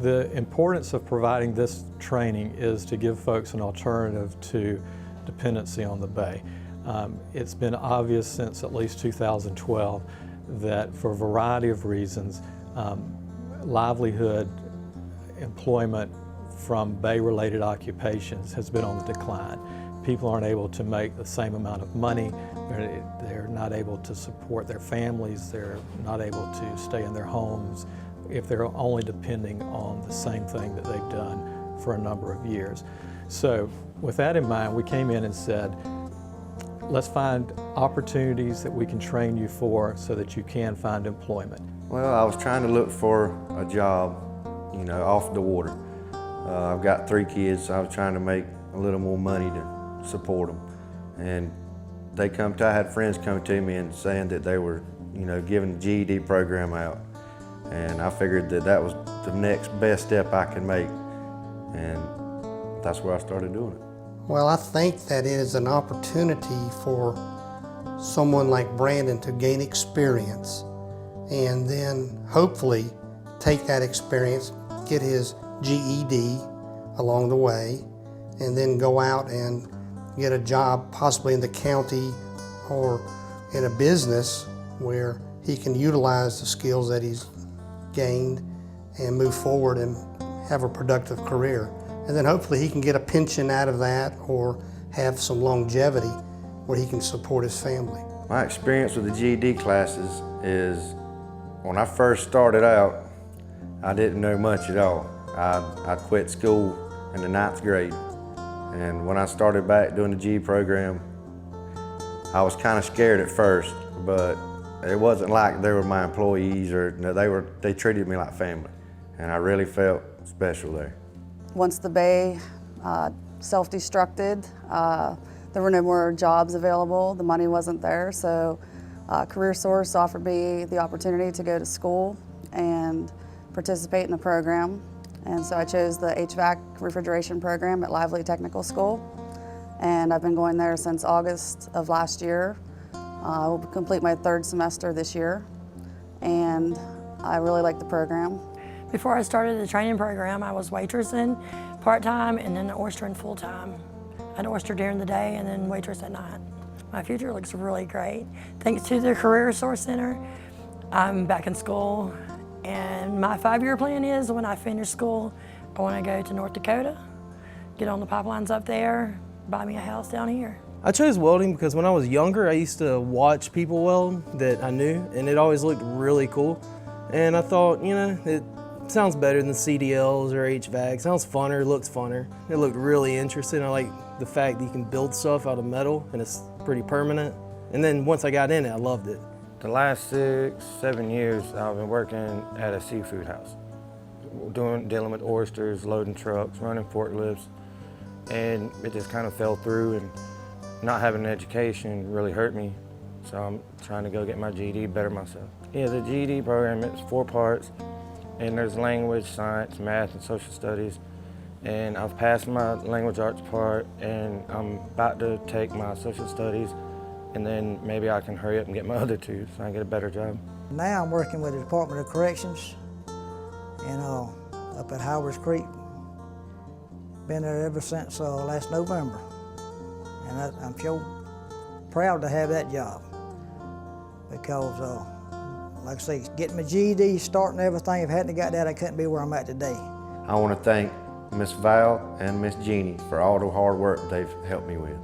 The importance of providing this training is to give folks an alternative to dependency on the Bay. It's been obvious since at least 2012 that for a variety of reasons, livelihood, employment from Bay-related occupations has been on the decline. People aren't able to make the same amount of money, they're not able to support their families, they're not able to stay in their homes if they're only depending on the same thing that they've done for a number of years. So with that in mind, we came in and said, let's find opportunities that we can train you for so that you can find employment. Well, I was trying to look for a job, you know, off the water. I've got 3 kids, so I was trying to make a little more money to support them. And I had friends come to me and saying that they were, you know, giving the GED program out. And I figured that that was the next best step I could make. And that's where I started doing it. Well, I think that it is an opportunity for someone like Brandon to gain experience and then hopefully take that experience, get his GED along the way, and then go out and get a job possibly in the county or in a business where he can utilize the skills that he's gained and move forward and have a productive career. And then hopefully he can get a pension out of that or have some longevity where he can support his family. My experience with the GED classes is when I first started out, I didn't know much at all. I quit school in the 9th grade. And when I started back doing the GED program, I was kind of scared at first, but it wasn't like they were my employees or they treated me like family. And I really felt special there. Once the Bay self-destructed, there were no more jobs available. The money wasn't there, so CareerSource offered me the opportunity to go to school and participate in the program. And so I chose the HVAC refrigeration program at Lively Technical School. And I've been going there since August of last year. I will complete my 3rd semester this year, and I really like the program. Before I started the training program, I was waitressing part-time and then oystering full-time. I'd oyster during the day and then waitress at night. My future looks really great. Thanks to the CareerSource Center, I'm back in school, and my 5-year plan is when I finish school, I want to go to North Dakota, get on the pipelines up there, buy me a house down here. I chose welding because when I was younger, I used to watch people weld that I knew, and it always looked really cool. And I thought, you know, it sounds better than CDLs or HVAC. Sounds funner, looks funner. It looked really interesting. I like the fact that you can build stuff out of metal and it's pretty permanent. And then once I got in it, I loved it. The last 6, 7 years, I've been working at a seafood house, dealing with oysters, loading trucks, running forklifts, and it just kind of fell through, and not having an education really hurt me. So I'm trying to go get my GED, better myself. Yeah, the GED program, it's 4 parts, and there's language, science, math, and social studies. And I've passed my language arts part, and I'm about to take my social studies, and then maybe I can hurry up and get my other 2 so I can get a better job. Now I'm working with the Department of Corrections and up at Howard's Creek. Been there ever since last November. And I'm so proud to have that job because, like I say, getting my GED, starting everything, if I hadn't got that, I couldn't be where I'm at today. I want to thank Miss Val and Miss Jeannie for all the hard work they've helped me with.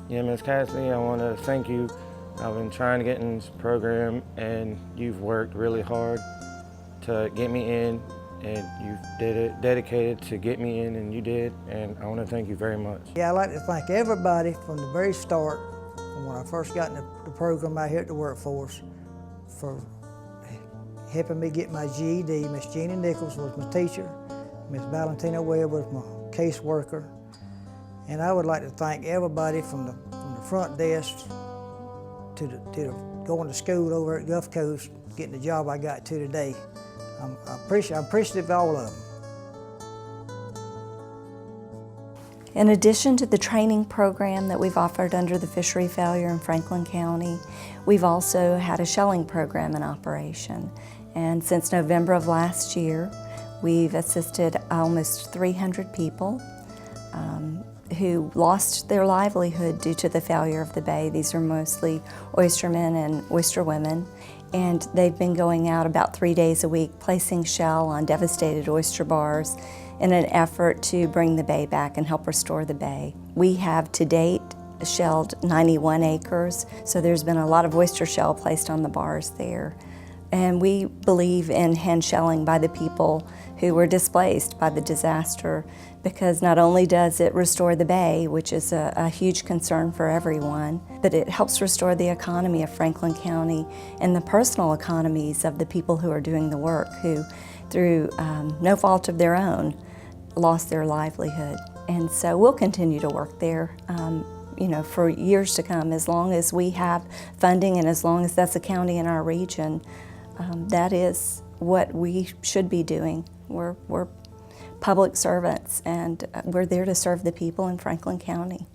Yeah, Miss Cassidy, I want to thank you. I've been trying to get in this program, and you've worked really hard to get me in, and you did it, dedicated to get me in, and you did, and I want to thank you very much. Yeah, I'd like to thank everybody from the very start, from when I first got in the program out here at the workforce, for helping me get my GED. Miss Jeannie Nichols was my teacher, Miss Valentina Webb was my caseworker, and I would like to thank everybody from the front desk to going to school over at Gulf Coast, getting the job I got to today. I'm appreciative of all of them. In addition to the training program that we've offered under the fishery failure in Franklin County, we've also had a shelling program in operation. And since November of last year, We've assisted almost 300 people who lost their livelihood due to the failure of the bay. These are mostly oystermen and oysterwomen, and they've been going out about 3 days a week placing shell on devastated oyster bars in an effort to bring the bay back and help restore the bay. We have to date shelled 91 acres, so there's been a lot of oyster shell placed on the bars there. And we believe in hand shelling by the people who were displaced by the disaster, because not only does it restore the bay, which is a huge concern for everyone, but it helps restore the economy of Franklin County and the personal economies of the people who are doing the work, who, through no fault of their own, lost their livelihood. And so we'll continue to work there for years to come, as long as we have funding and as long as that's a county in our region. That is what we should be doing. We're public servants, and we're there to serve the people in Franklin County.